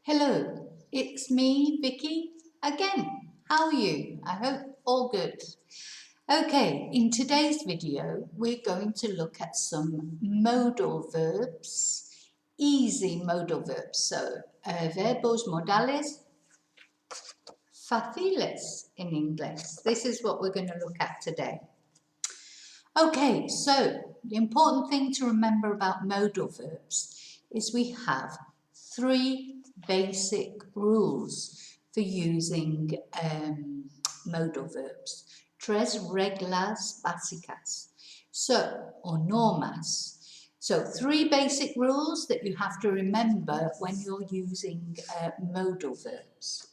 Hello, it's me, Vicki, again. How are you? I hope all good. Okay, in today's video, we're going to look at some modal verbs, easy modal verbs. So, verbos modales, fáciles in English. This is what we're going to look at today. Okay, so the important thing to remember about modal verbs is we have three basic rules for using modal verbs. Tres reglas básicas. So, or normas. So, three basic rules that you have to remember when you're using modal verbs.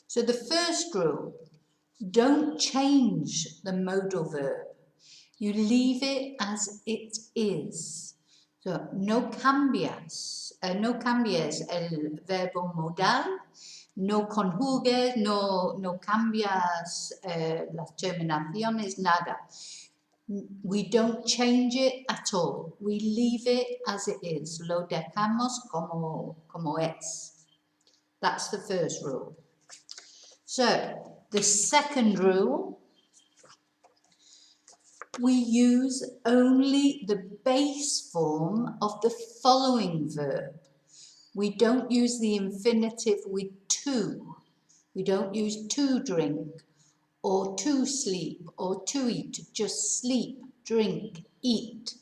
So, the first rule, don't change the modal verb. You leave it as it is. So, no cambies el verbo modal, no conjugues, no cambias las terminaciones, nada. We don't change it at all. We leave it as it is. Lo dejamos como es. That's the first rule. So, the second rule, we use only the base form of the following verb. We don't use the infinitive with to. We don't use to drink or to sleep or to eat. Just sleep, drink, eat.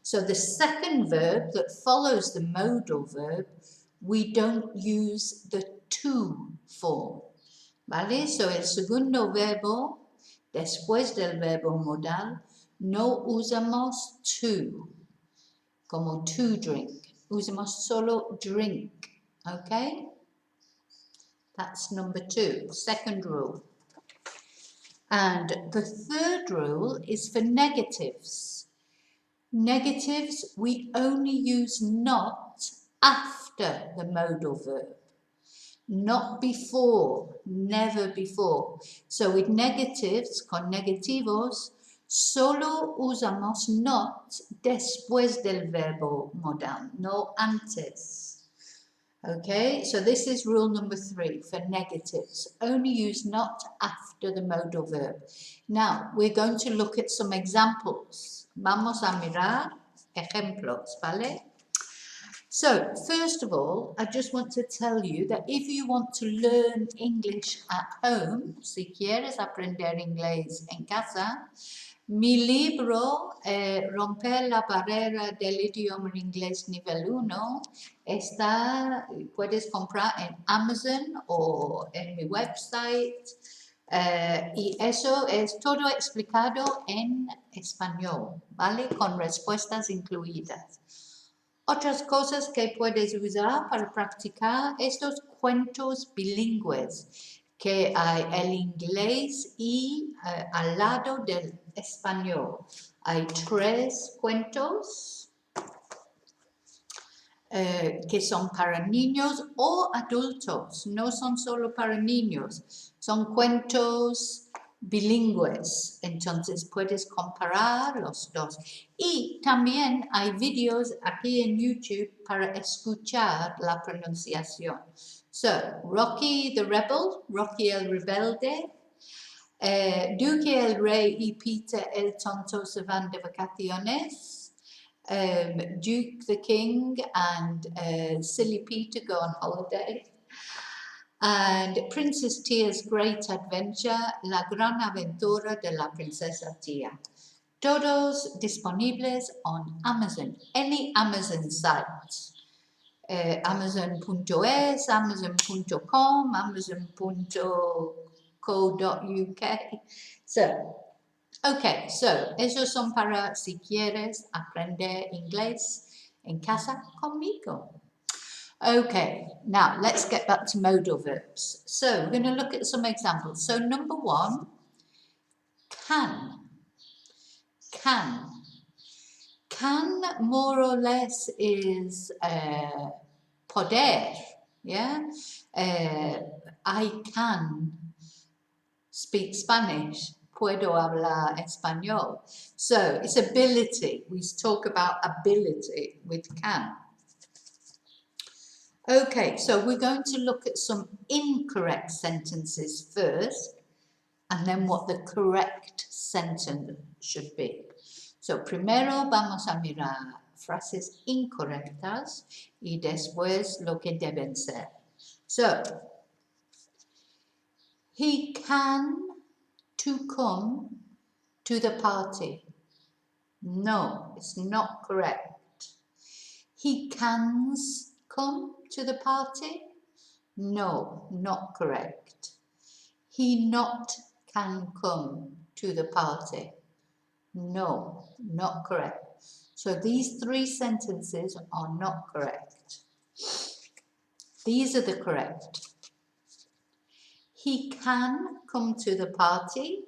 So the second verb that follows the modal verb, we don't use the to form. ¿Vale? So el segundo verbo, después del verbo modal, no usamos to, como to drink. Usamos solo drink, okay? That's number two, second rule. And the third rule is for negatives. Negatives, we only use not after the modal verb. Not before, never before. So with negatives, con negativos, solo usamos not después del verbo modal, no antes. Okay, so this is rule number 3 for negatives. Only use not after the modal verb. Now, we're going to look at some examples. Vamos a mirar ejemplos, ¿vale? So, first of all, I just want to tell you that if you want to learn English at home, si quieres aprender inglés en casa, mi libro, Romper la barrera del idioma en inglés nivel 1, puedes comprar en Amazon o en mi website, y eso es todo explicado en español, ¿vale? Con respuestas incluidas. Otras cosas que puedes usar para practicar estos cuentos bilingües, que hay el inglés y al lado del español. Hay 3 cuentos que son para niños o adultos, no son solo para niños, son cuentos bilingües, entonces puedes comparar los dos. Y también hay vídeos aquí en YouTube para escuchar la pronunciación. So, Rocky the Rebel, Rocky el Rebelde, Duque el Rey y Peter el Tonto se van de vacaciones, Duke the King and Silly Peter go on holiday, and Princess Tia's Great Adventure, La Gran Aventura de la Princesa Tia. Todos disponibles on Amazon, any Amazon site. Amazon.es, Amazon.com, Amazon.co.uk. So, okay, so esos son para si quieres aprender inglés en casa conmigo. Okay, now let's get back to modal verbs. So we're going to look at some examples. So number 1, can. Can more or less is poder, yeah? I can speak Spanish. Puedo hablar español. So it's ability. We talk about ability with can. Okay, so we're going to look at some incorrect sentences first, and then what the correct sentence should be. So primero vamos a mirar frases incorrectas y después lo que deben ser. So, he can to come to the party. No, it's not correct. He cans come to the party. No, not correct. He not can come to the party. No, not correct. So these three sentences are not correct. These are the correct. He can come to the party,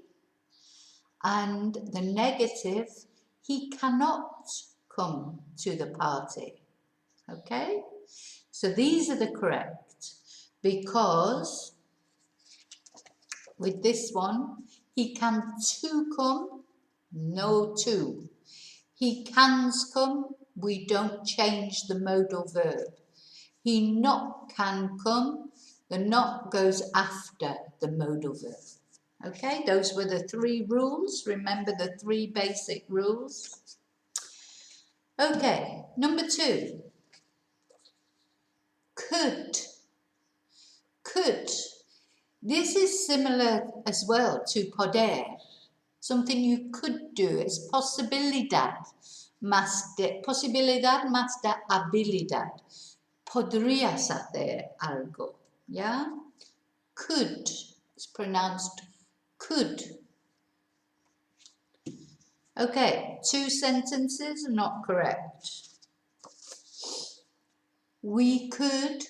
and the negative, he cannot come to the party. Okay? So these are the correct, because with this one, he can to come, no to. He cans come, we don't change the modal verb. He not can come, the not goes after the modal verb. Okay, those were the three rules. Remember the three basic rules. Okay, number 2. Could. Could. This is similar as well to poder. Something you could do. It's posibilidad más de habilidad. Podrías hacer algo. Yeah? Could. It's pronounced could. Okay, 2 sentences, not correct. We could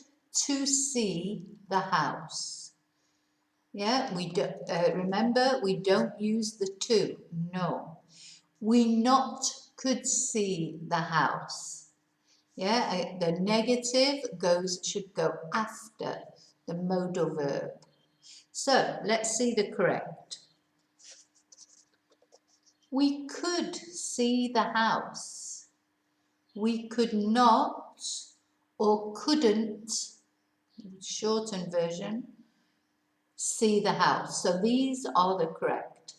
to see the house. Yeah, we do, remember, we don't use the to. No. We not could see the house. Yeah, the negative should go after the modal verb. So, let's see the correct. We could see the house. We could not or couldn't, shortened version, see the house. So these are the correct.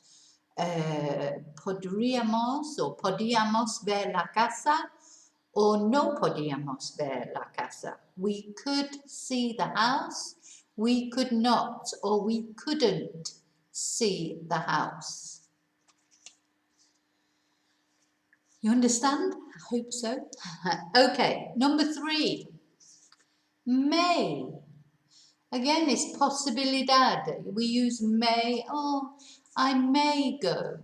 Podríamos o podíamos ver la casa or no podíamos ver la casa. We could see the house. We could not or we couldn't see the house. You understand? I hope so. Okay, number 3. May. Again, it's posibilidad. We use may. Oh, I may go.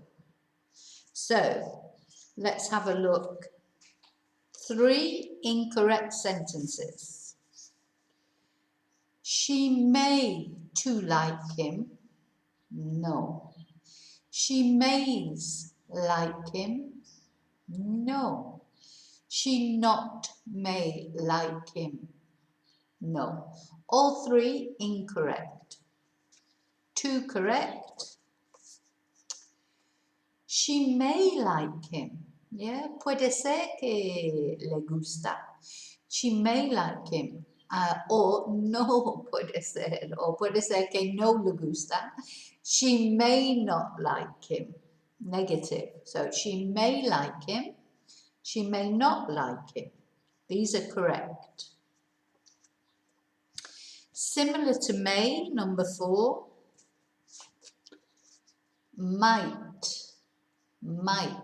So, let's have a look. 3 incorrect sentences. She may to like him. No. She mays like him. No. She not may like him. No. All 3 incorrect. 2 correct. She may like him. Yeah, puede ser que le gusta. She may like him. Or no puede ser. Or puede ser que no le gusta. She may not like him. Negative. So she may like him. She may not like him. These are correct. Similar to may, number 4. Might. Might.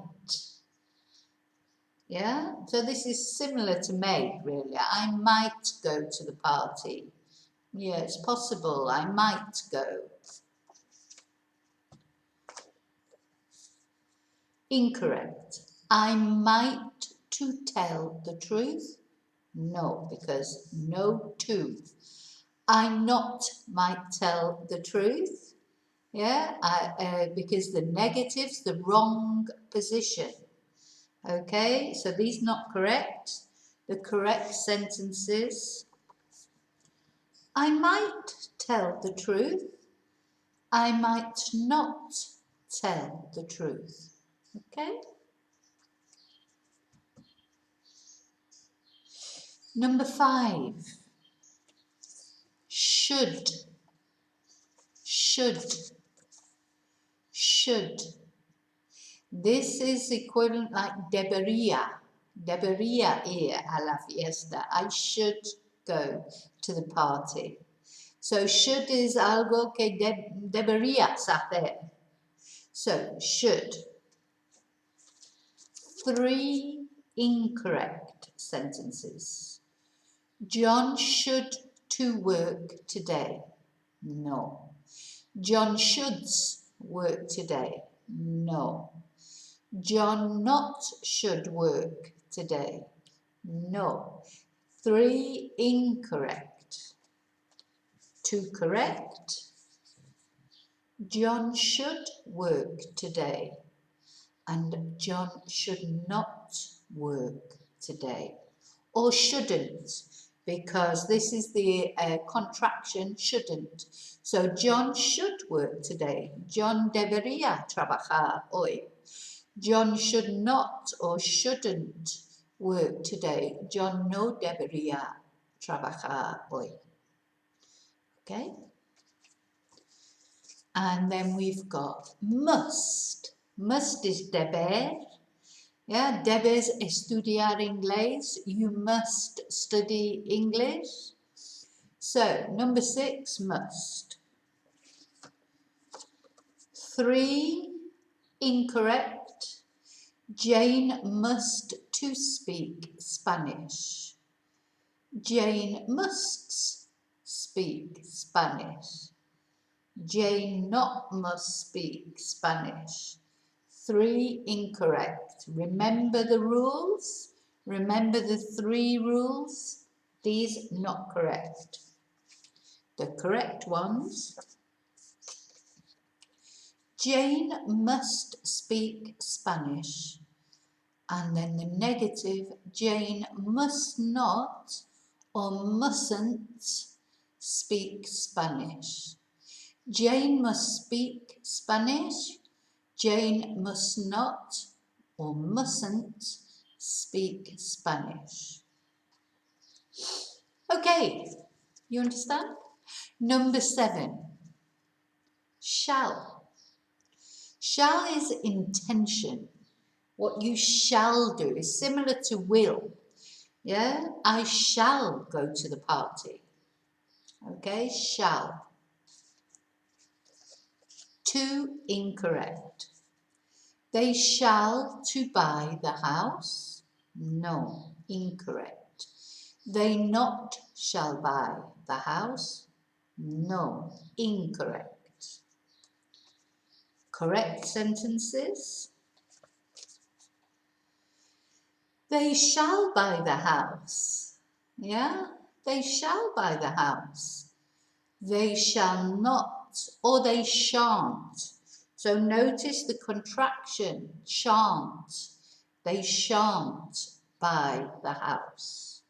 Yeah, so this is similar to may, really. I might go to the party. Yeah, it's possible. I might go. Incorrect. I might to tell the truth. No, because no to. I not might tell the truth. Yeah, because the negative's the wrong position. Okay, so these not correct. The correct sentences. I might tell the truth. I might not tell the truth. Okay. Number 5. should, should, should. This is equivalent like debería. Debería ir a la fiesta. I should go to the party. So should is algo que deberías hacer. So should. 3 incorrect sentences. John should to work today. No. John shoulds work today. No. John not should work today. No. 3 incorrect. 2 correct. John should work today. And John should not work today. Or shouldn't, because this is the contraction shouldn't. So John should work today. John debería trabajar hoy. John should not or shouldn't work today. John no debería trabajar hoy. Okay? And then we've got must. Must is deber. Yeah, debes estudiar inglés. You must study English. So, number 6, must. 3 incorrect. Jane must to speak Spanish. Jane must speak Spanish. Jane not must speak Spanish. 3 incorrect. Remember the rules. Remember the 3 rules. These not correct. The correct ones. Jane must speak Spanish. And then the negative, Jane must not or mustn't speak Spanish. Jane must speak Spanish. Jane must not or mustn't speak Spanish. Okay, you understand? Number 7, shall. Shall is intention. What you shall do is similar to will. Yeah, I shall go to the party. Okay, shall. 2 incorrect. They shall to buy the house. No, incorrect. They not shall buy the house. No, incorrect. Correct sentences. They shall buy the house. Yeah, they shall buy the house. They shall not or they shan't. So notice the contraction, shan't. They shan't buy the house.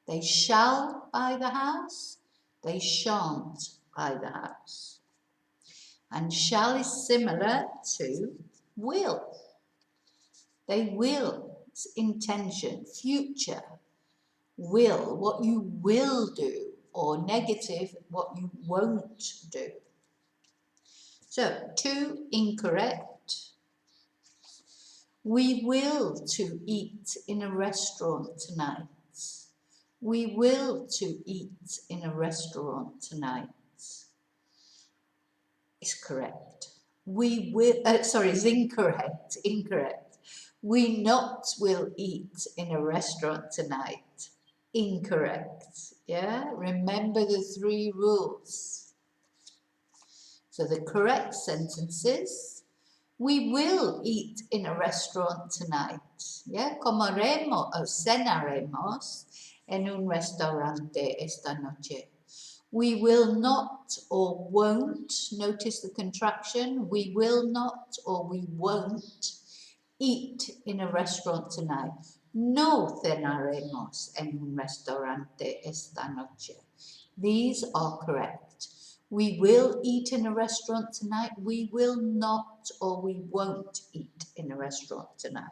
They shall buy the house. They shan't buy the house. And shall is similar to will. They will, it's intention, future. Will, what you will do, or negative, what you won't do. So, 2 incorrect. We will to eat in a restaurant tonight. We will to eat in a restaurant tonight. Is correct. We will, is incorrect, incorrect. We not will eat in a restaurant tonight. Incorrect. Yeah, remember the 3 rules. So the correct sentences, we will eat in a restaurant tonight. Yeah, comeremos o cenaremos en un restaurante esta noche. We will not or won't, notice the contraction, we will not or we won't eat in a restaurant tonight. No cenaremos en un restaurante esta noche. These are correct. We will eat in a restaurant tonight. We will not or we won't eat in a restaurant tonight.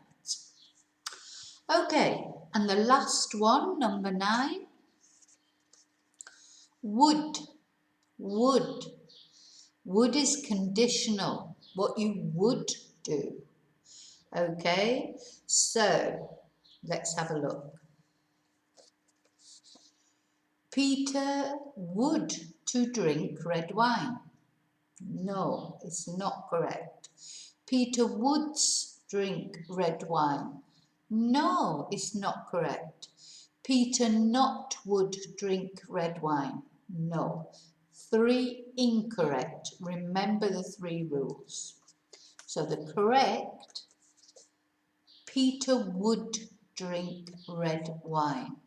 Okay, and the last one, number 9. Would. would. Would is conditional, what you would do. Okay, so let's have a look. Peter would to drink red wine. No, it's not correct. Peter would drink red wine. No, it's not correct. Peter not would drink red wine. No. 3 incorrect. Remember the 3 rules. So the correct, Peter would drink red wine.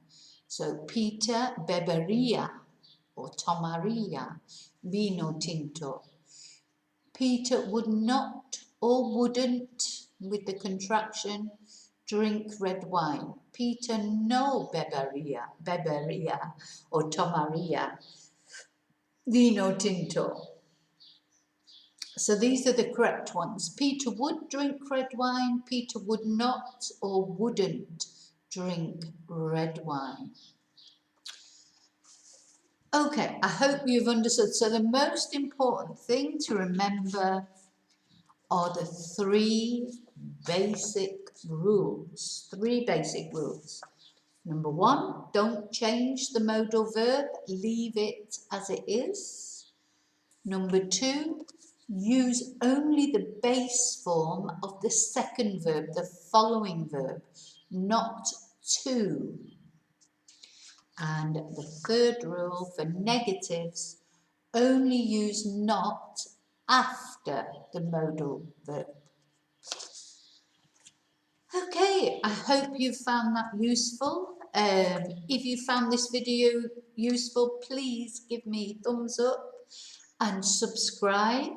So Peter bebería or tomaría vino tinto. Peter would not or wouldn't, with the contraction, drink red wine. Peter no bebería or tomaría vino tinto. So these are the correct ones. Peter would drink red wine. Peter would not or wouldn't drink red wine. Okay, I hope you've understood. So the most important thing to remember are the 3 basic rules. 3 basic rules. Number 1, don't change the modal verb. Leave it as it is. Number 2, use only the base form of the second verb, the following verb, not to. And the 3rd rule for negatives, only use not after the modal verb. Okay, I hope you found that useful. If you found this video useful, please give me a thumbs up and subscribe.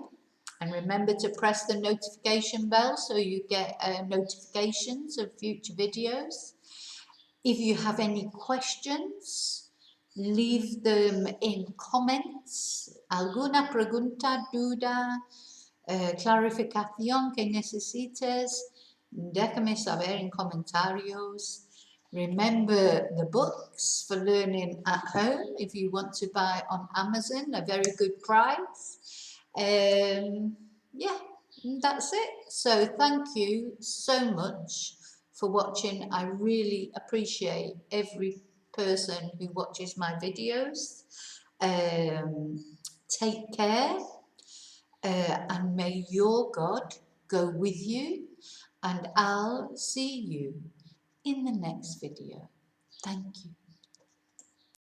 And remember to press the notification bell so you get notifications of future videos. If you have any questions, leave them in comments. Alguna pregunta, duda, clarificación que necesites, déjame saber en comentarios. Remember the books for learning at home if you want to buy on Amazon, a very good price. Yeah, that's it. So thank you so much for watching. I really appreciate every person who watches my videos. Take care, and may your God go with you, and I'll see you in the next video. Thank you.